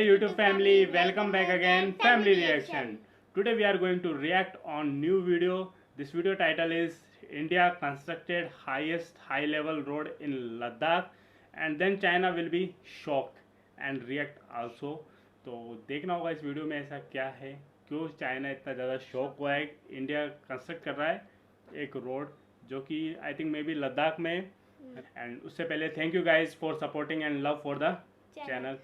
Hey YouTube family, welcome back again. Family reaction. Today we are going to react on new video. This video title is India constructed highest high level road in Ladakh, and then China will be shocked and react also. तो देखना होगा इस video में ऐसा क्या है, क्यों China इतना ज़्यादा शॉक हुआ है। इंडिया कंस्ट्रक्ट कर रहा है एक रोड जो कि I think may be Ladakh में। एंड उससे पहले thank you guys for supporting and love for the channel.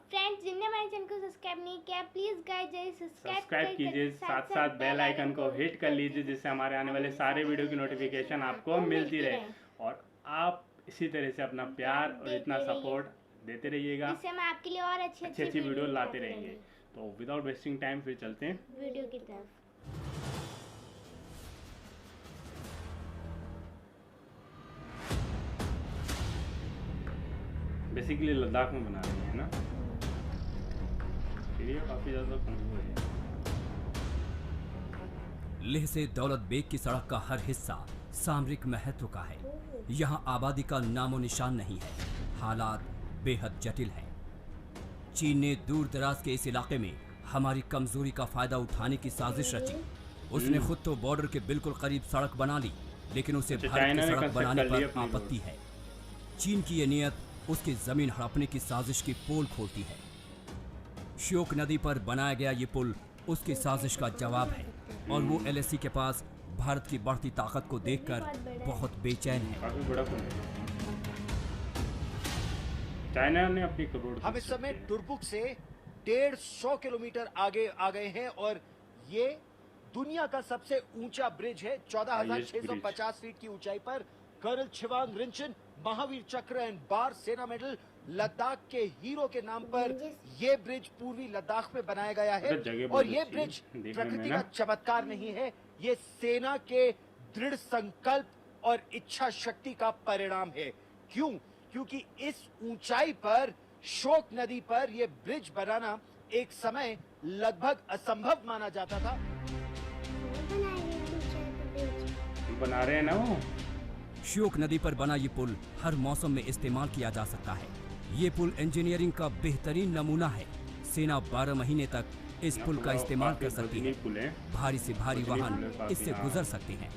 Friends जिनने हमारे चैनल को सब्सक्राइब नहीं किया प्लीज गाइस सब्सक्राइब कीजिए, साथ साथ बेल आइकन को हिट कर लीजिए जिससे हमारे आने वाले सारे वीडियो की नोटिफिकेशन आपको मिलती रहे। और आप इसी तरह से अपना प्यार और इतना सपोर्ट देते रहिएगा, इससे हम आपके लिए और अच्छी वीडियो लाते रहेंगे। तो विदाउट वेस्टिंग टाइम फिर चलते हैं वीडियो की तरफ। बेसिकली लद्दाख में बना रहे हैं ना, एरिया काफी ज्यादा कम हुआ है। लेह से दौलत बेग की सड़क का हर हिस्सा सामरिक महत्व का है। यहाँ आबादी का नामो निशान नहीं है। हालात बेहद जटिल हैं। चीन ने दूर दराज के इस इलाके में हमारी कमजोरी का फायदा उठाने की साजिश रची। उसने खुद तो बॉर्डर के बिल्कुल करीब सड़क बना ली, लेकिन उसे भारत की सड़क बनाने पर आपत्ति है। चीन की ये नियत उसकी जमीन हड़पने की साजिश की पोल खोलती है। श्योक नदी पर बनाया गया ये पुल उसकी साजिश का जवाब है, और वो एलएसी के पास भारत की बढ़ती ताकत को देखकर बहुत बेचैन है। काफी बड़ा पुल है। चाइना ने अपनी करोड़। हम इस समय टुरबुक से 150 किलोमीटर आगे आ गए हैं और ये दुनिया का सबसे ऊंचा ब्रिज है। 14,650 फीट की ऊंचाई पर कर्नल छिवांग रिंचन महावीर चक्र एंड बार सेना मेडल लद्दाख के हीरो के नाम पर ये ब्रिज पूर्वी लद्दाख में बनाया गया है। और ये ब्रिज प्रकृति का चमत्कार नहीं है, ये सेना के दृढ़ संकल्प और इच्छा शक्ति का परिणाम है। क्यों? क्योंकि इस ऊंचाई पर श्योक नदी पर यह ब्रिज बनाना एक समय लगभग असंभव माना जाता था। बना रहे हैं ना वो। श्योक नदी पर बना ये पुल हर मौसम में इस्तेमाल किया जा सकता है। ये पुल इंजीनियरिंग का बेहतरीन नमूना है। सेना 12 महीने तक इस पुल का इस्तेमाल कर सकती है। भारी से भारी वाहन इससे गुजर सकते हैं।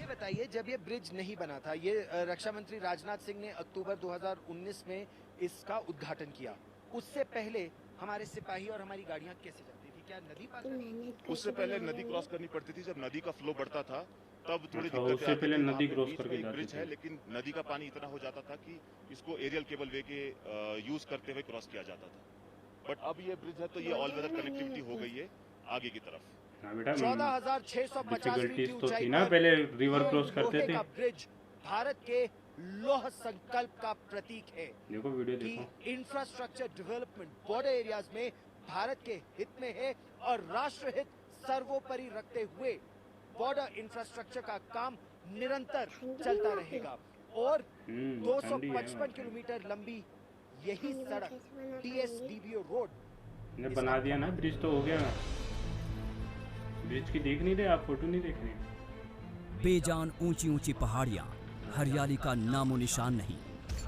ये बताइए, जब ये ब्रिज नहीं बना था, ये रक्षा मंत्री राजनाथ सिंह ने अक्टूबर 2019 में इसका उद्घाटन किया। उससे पहले हमारे सिपाही और हमारी गाड़ियां कैसे जाती थी? क्या नदी पार करती थी? उससे पहले नदी क्रॉस करनी पड़ती थी। जब नदी का फ्लो बढ़ता था तब थोड़ी अच्छा, दिक्कत उससे पहले नदी क्रॉस करके जाती ब्रिज थी। है, लेकिन नदी का पानी इतना हो जाता था कि इसको एरियल केबल वे के यूज करते हुए क्रॉस किया जाता था। बट अब ये ब्रिज है तो ये ऑल वेदर कनेक्टिविटी हो गई है आगे की तरफ। हाँ बेटा, 14,650 फीट की तो ऊंचाई थी ना, पर पहले रिवर क्रॉस करते थे। ब्रिज भारत के लौह संकल्प का प्रतीक है। देखो वीडियो कि देखो। इंफ्रास्ट्रक्चर डेवलपमेंट बॉर्डर एरियाज में भारत के हित में है और राष्ट्र हित सर्वोपरि रखते हुए बॉर्डर इंफ्रास्ट्रक्चर का काम निरंतर चलता रहेगा। और 255 किलोमीटर लंबी यही सड़क TSDBO रोड ने बना दिया ना ब्रिज, तो हो गया। ब्रिज की देख नहीं रहे आप, फोटो नहीं देख रहे। बेजान ऊंची ऊंची पहाड़ियां, हरियाली का नामो निशान नहीं।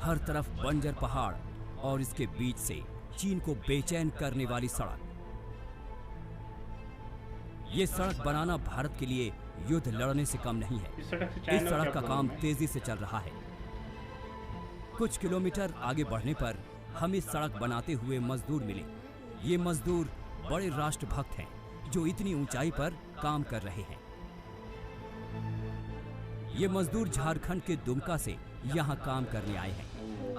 हर तरफ बंजर पहाड़ और इसके बीच से चीन को बेचैन करने वाली सड़क। ये सड़क बनाना भारत के लिए युद्ध लड़ने से कम नहीं है। इस सड़क का काम तेजी से चल रहा है। कुछ किलोमीटर आगे बढ़ने पर हम इस सड़क बनाते हुए मजदूर मिले। ये मजदूर बड़े राष्ट्रभक्त हैं जो इतनी ऊंचाई पर काम कर रहे हैं। ये मजदूर झारखंड के दुमका से यहाँ काम करने आए हैं।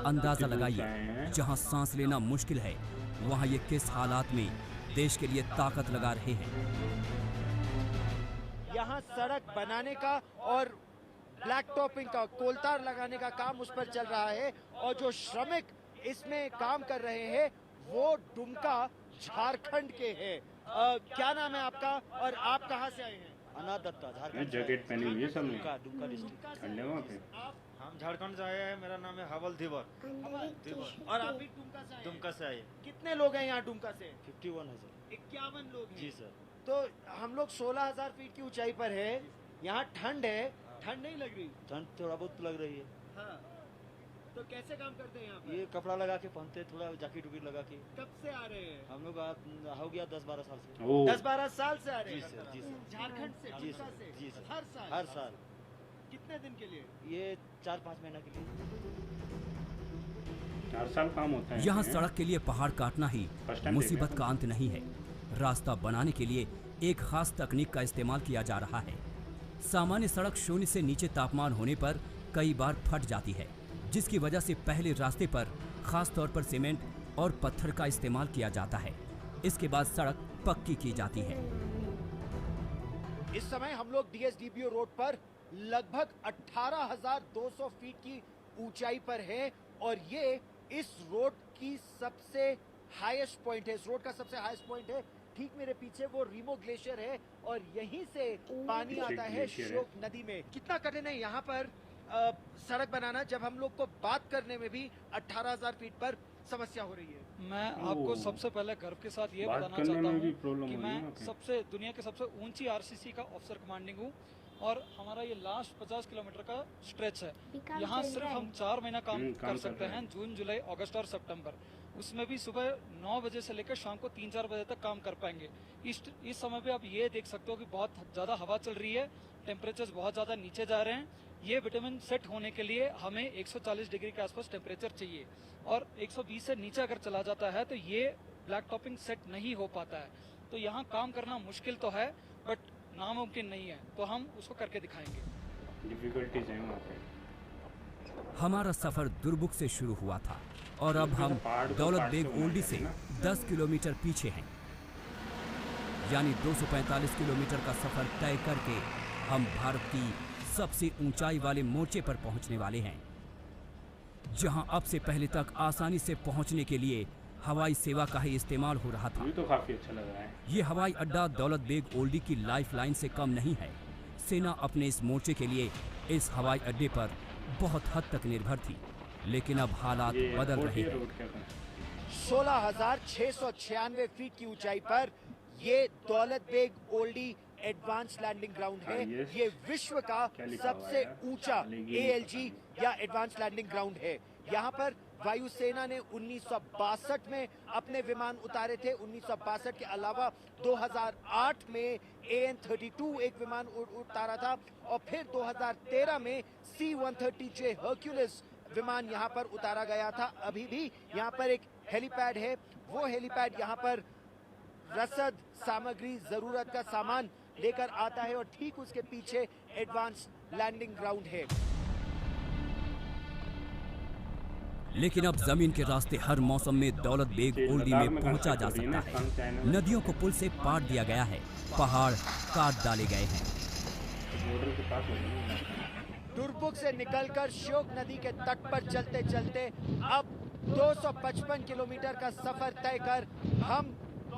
अंदाजा लगाइए, जहाँ सांस लेना मुश्किल है वहाँ ये किस हालात में देश के लिए ताकत लगा रहे हैं। यहाँ सड़क बनाने का और ब्लैक टॉपिंग का, कोलतार लगाने का काम उस पर चल रहा है। और जो श्रमिक इसमें काम कर रहे हैं वो दुमका झारखंड के हैं। क्या नाम है आपका और आप कहाँ से आए हैं? अनाथ दत्ता, झारखंड। जैकेट पहनी हुई है सबने। दुमका डिस्ट्रिक्ट। ठंड है वहाँ पे। हम झारखंड से आए हैं। मेरा नाम है हवल धीवर। और आप भी दुमका से आए हैं? दुमका से आए। कितने लोग हैं यहाँ दुमका से? 51 है सर। 51 लोग हैं। जी सर। तो हम लोग 16,000 फीट की ऊंचाई पर है। यहाँ ठंड है, ठंड नहीं लग रही? ठंड थोड़ा बहुत लग रही है। हाँ। तो कैसे काम करते हैं यहाँ पर? ये कपड़ा लगा के पहनते हैं, थोड़ा जैकेट उकेट लगा के। कब से आ रहे हैं? हम लोग हो गया 10-12 साल से। ओ 10-12 साल से आ रहे जी हैं? सर, जी सर। झारखंड से, जी उड़ीसा सर, से? जी सर। हर साल? हर साल। कितने दिन के लिए? ये 4-5 महीना के लिए। 4 साल काम होता है यहाँ सड़क के लिए पहाड़ काटना ही First time मुसीबत देख का रहे अंत नहीं है। रास्ता बनाने के लिए एक खास तकनीक का इस्तेमाल किया जा रहा है। सामान्य सड़क शून्य से नीचे तापमान होने पर कई बार फट जाती है, जिसकी वजह से पहले रास्ते पर खास तौर पर सीमेंट और पत्थर का इस्तेमाल किया जाता है। इसके बाद सड़क पक्की की जाती है। इस समय हम लोग डीएसडीपीओ रोड पर लगभग 18,200 फीट की ऊंचाई पर हैं और ये इस रोड की सबसे हाईएस्ट पॉइंट है। इस रोड का सबसे हाईएस्ट पॉइंट है। ठीक मेरे पीछे वो रीमो ग्लेशियर है और यहीं से पानी आता है ग्लेशियर है। श्योक नदी में। कितना कठिन है यहाँ पर सड़क बनाना, जब हम लोग को बात करने में भी 18,000 फीट पर समस्या हो रही है। मैं आपको सबसे पहले गर्व के साथ ये बात बताना करने चाहता में भी हूँ प्रॉब्लम कि हो रही है मैं ना सबसे दुनिया के सबसे ऊंची आरसीसी का ऑफिसर कमांडिंग हूँ और हमारा ये लास्ट 50 किलोमीटर का स्ट्रेच है। काम यहाँ चल सिर्फ रहा है। हम 4 महीना काम काम कर चल सकते रहा है। हैं, जून, जुलाई, अगस्त और सितंबर। उसमें भी सुबह 9 बजे से लेकर शाम को 3-4 बजे तक काम कर पाएंगे। इस समय पे आप ये देख सकते हो कि बहुत ज़्यादा हवा चल रही है, टेम्परेचर बहुत ज़्यादा नीचे जा रहे हैं। ये विटामिन सेट होने के लिए हमें 140 डिग्री के आसपास टेम्परेचर चाहिए और 120 से नीचे अगर चला जाता है तो ये ब्लैक टॉपिंग सेट नहीं हो पाता है। तो यहाँ काम करना मुश्किल तो है बट नामुमकिन नहीं है, तो हम उसको करके दिखाएंगे। डिफिकल्टीज हैं वहाँ पे। हमारा सफर दुर्बुक से शुरू हुआ था और अब हम पहाड़ को दौलत काट बेग के ओल्डी से बनाते हैं 10 किलोमीटर पीछे हैं। यानी 245 किलोमीटर का सफर तय करके हम भारत की सबसे ऊंचाई वाले मोर्चे पर पहुंचने वाले हैं, जहां अब से पहले तक आसानी से पहुंचने के लिए हवाई सेवा का ही इस्तेमाल हो रहा था। ये तो काफी अच्छा लग रहा है। ये हवाई अड्डा दौलत बेग ओल्डी की लाइफलाइन से कम नहीं है। सेना अपने इस मोर्चे के लिए इस हवाई अड्डे पर बहुत हद तक निर्भर थी, लेकिन अब हालात ये बदल एयरपोर्ट रहे ही है, हैं। रोड क्या करना। 16,696 फीट की ऊंचाई पर ये Daulat Beg Oldi advance landing ground है। हाँ, yes। ये विश्व का क्या लिखा हुआ सबसे है? ऊंचा लेकिन एएलजी या एडवांस लैंडिंग ग्राउंड है। यहाँ पर वायुसेना ने 1962 में अपने विमान उतारे थे। 1962 के अलावा 2008 में AN-32 एक विमान उतारा था और फिर 2013 में C-130J हर्क्यूलिस विमान यहाँ पर उतारा गया था। अभी भी यहाँ पर एक हेलीपैड है। वो हेलीपैड यहाँ पर रसद सामग्री, जरूरत का सामान लेकर आता है और ठीक उसके पीछे एडवांस लैंडिंग ग्राउंड है। लेकिन अब जमीन के रास्ते हर मौसम में दौलत बेग ओल्डी में पहुंचा जा सकता है। नदियों को पुल से पाट दिया गया है, पहाड़ काट डाले गए हैं। बॉर्डर के पास हो गया ना। दुर्बुक से निकलकर श्योक नदी के तट पर चलते चलते अब 255 किलोमीटर का सफर तय कर हम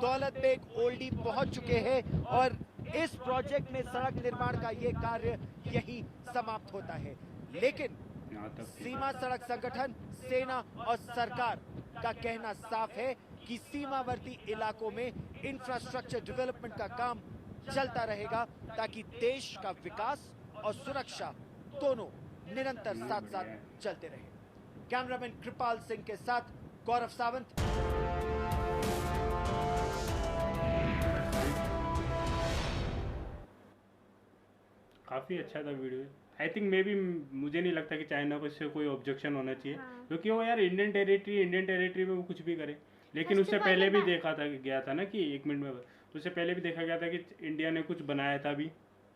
दौलत बेग ओल्डी पहुंच चुके हैं और इस प्रोजेक्ट में सड़क निर्माण का ये कार्य यही समाप्त होता है। लेकिन यहाँ तक सीमा सड़क संगठन, सेना और सरकार का कहना साफ है कि सीमावर्ती इलाकों में इंफ्रास्ट्रक्चर डेवलपमेंट का काम चलता रहेगा ताकि देश का विकास और सुरक्षा दोनों निरंतर साथ साथ चलते रहे। कैमरामैन कृपाल सिंह के साथ गौरव सावंत। काफ़ी अच्छा था video. I think may be मुझे नहीं लगता कि चाइना को इससे कोई ऑब्जेक्शन होना चाहिए, हाँ। क्योंकि वो यार इंडियन टेरिटरी में वो कुछ भी करे। लेकिन First उससे of all पहले ये भी बात- देखा था कि गया था ना कि 1 मिनट में, उससे पहले भी देखा गया था कि इंडिया ने कुछ बनाया था भी,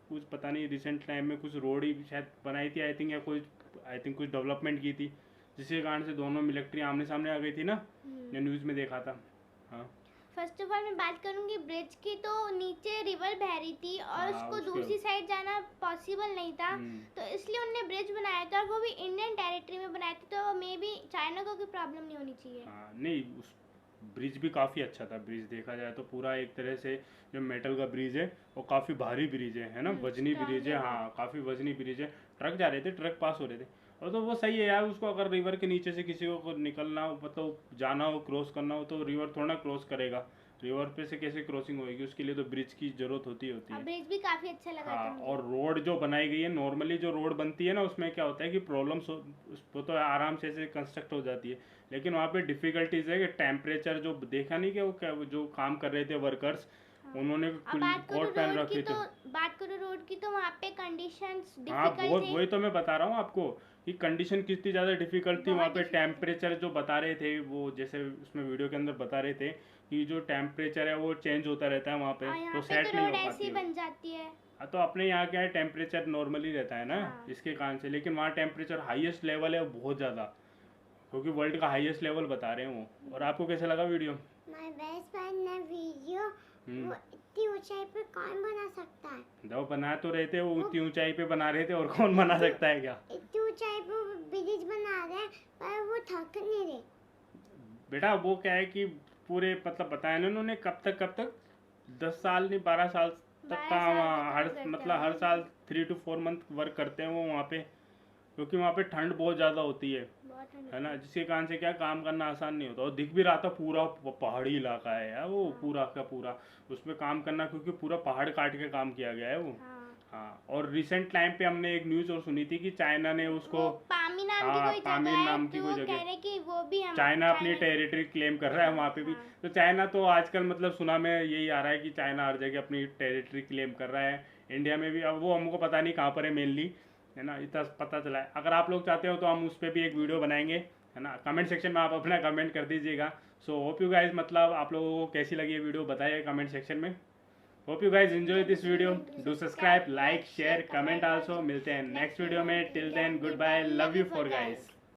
कुछ पता नहीं रिसेंट टाइम में कुछ रोड ही शायद बनाई थी आई थिंक, या कोई आई थिंक कुछ डेवलपमेंट की थी, जिसके कारण से दोनों मिलिट्री आमने सामने आ गई थी ना, या न्यूज़ में देखा था। हाँ फर्स्ट ऑफ ऑल मैं बात करूंगी ब्रिज की, तो नीचे रिवर बह रही थी और हाँ, उसको उसके- दूसरी साइड जाना पॉसिबल नहीं था, तो इसलिए उनने ब्रिज बनाया था और वो भी इंडियन टेरिटरी में बनाया था, तो मे बी चाइना को कोई प्रॉब्लम नहीं होनी चाहिए। हाँ नहीं, उस ब्रिज भी काफ़ी अच्छा था। ब्रिज देखा जाए तो पूरा एक तरह से जो मेटल का ब्रिज है वो काफ़ी भारी ब्रिज है ना, वजनी strong ब्रिज है। है। हाँ काफ़ी वजनी ब्रिज है। ट्रक जा रहे थे, ट्रक पास हो रहे थे, और तो वो सही है यार। उसको अगर रिवर के नीचे से किसी को निकलना हो, मतलब जाना हो, क्रॉस करना हो, तो रिवर थोड़ा क्रॉस करेगा, रिवर पे से कैसे क्रॉसिंग होगी, उसके लिए तो ब्रिज की जरूरत होती है ब्रिज भी काफी अच्छा लगा था हाँ। मुझे। और रोड जो बनाई गई है, नॉर्मली जो रोड बनती है ना उसमें क्या होता है कि प्रॉब्लम्स वो तो आराम से कंस्ट्रक्ट हो जाती है, लेकिन वहाँ पे डिफिकल्टीज है कि टेम्परेचर जो देखा नहीं कि वो जो काम कर रहे थे वर्कर्स, उन्होंने अब बात करो कोट पहन रोड की रखे थे। तो बात करो रोड की तो वहाँ पे कंडीशंस हाँ डिफिकल्ट थे। वही तो मैं बता रहा हूँ आपको कि कंडीशन कितनी ज़्यादा डिफिकल्ट थी। बहुत वहाँ पे difficult टेम्परेचर जो बता रहे थे, वो जैसे उसमें वीडियो के अंदर बता रहे थे कि जो टेम्परेचर है वो चेंज होता रहता है वहाँ पे, और यहाँ तो पे सेट तो नहीं रोड हो ऐसी पाती है। बन जाती है। हाँ तो अपने यहाँ क्या है, टेम्परेचर नॉर्मली रहता है ना, हाँ। इसके कारण से, लेकिन वहाँ टेम्परेचर हाईएस्ट लेवल है बहुत ज़्यादा, क्योंकि वर्ल्ड का हाईएस्ट लेवल बता रहे हैं वो। और आपको कैसा लगा वीडियो? माय बेस्ट फ्रेंड ने वीडियो वो इतनी ऊंचाई पे कौन बना सकता है? जब बना तो रहे थे वो इतनी ऊंचाई पे बना रहे थे, और कौन बना सकता है क्या? इतनी ऊंचाई पे वो ब्रिज बना रहे हैं पर वो थक नहीं रहे। बेटा वो क्या है कि पूरे मतलब बताया ना उन्होंने, कब तक 10 साल नहीं 12 साल तक 12 का साल वहाँ तक हर करते मतलब हैं। हर साल 3 to 4 मंथ वर्क करते हैं वो वहाँ पे, क्योंकि वहाँ पे ठंड बहुत ज़्यादा होती है बहुत ठंड है ना, जिसके कारण से क्या काम करना आसान नहीं होता। और दिख भी रहा था पूरा पहाड़ी इलाका है यार वो, पूरा का पूरा उसमें काम करना, क्योंकि पूरा पहाड़ काट के काम किया गया है वो। हाँ। हाँ। और रिसेंट टाइम पे हमने एक न्यूज़ और सुनी थी कि चाइना ने उसको, वो पामी नाम की हाँ, कोई पामी जगह है, नाम की तो कोई वो जगह। कह रहे कि वो भी हम चाइना अपनी टेरिटरी क्लेम कर रहा है वहाँ पे भी। हाँ। तो चाइना तो आजकल मतलब सुना में यही आ रहा है कि चाइना हर जगह अपनी टेरिटरी क्लेम कर रहा है। इंडिया में भी अब वो हमको पता नहीं कहाँ पर है मेनली, है ना, इतना पता चला है। अगर आप लोग चाहते हो तो हम उस पर भी एक वीडियो बनाएंगे, है ना। कमेंट सेक्शन में आप अपना कमेंट कर दीजिएगा। सो होप यू गाइज, मतलब आप लोगों को कैसी लगी ये वीडियो बताइए कमेंट सेक्शन में। Hope you guys enjoy this video, do subscribe, like, share, comment also. मिलते हैं नेक्स्ट वीडियो में, till then good bye, love you for guys.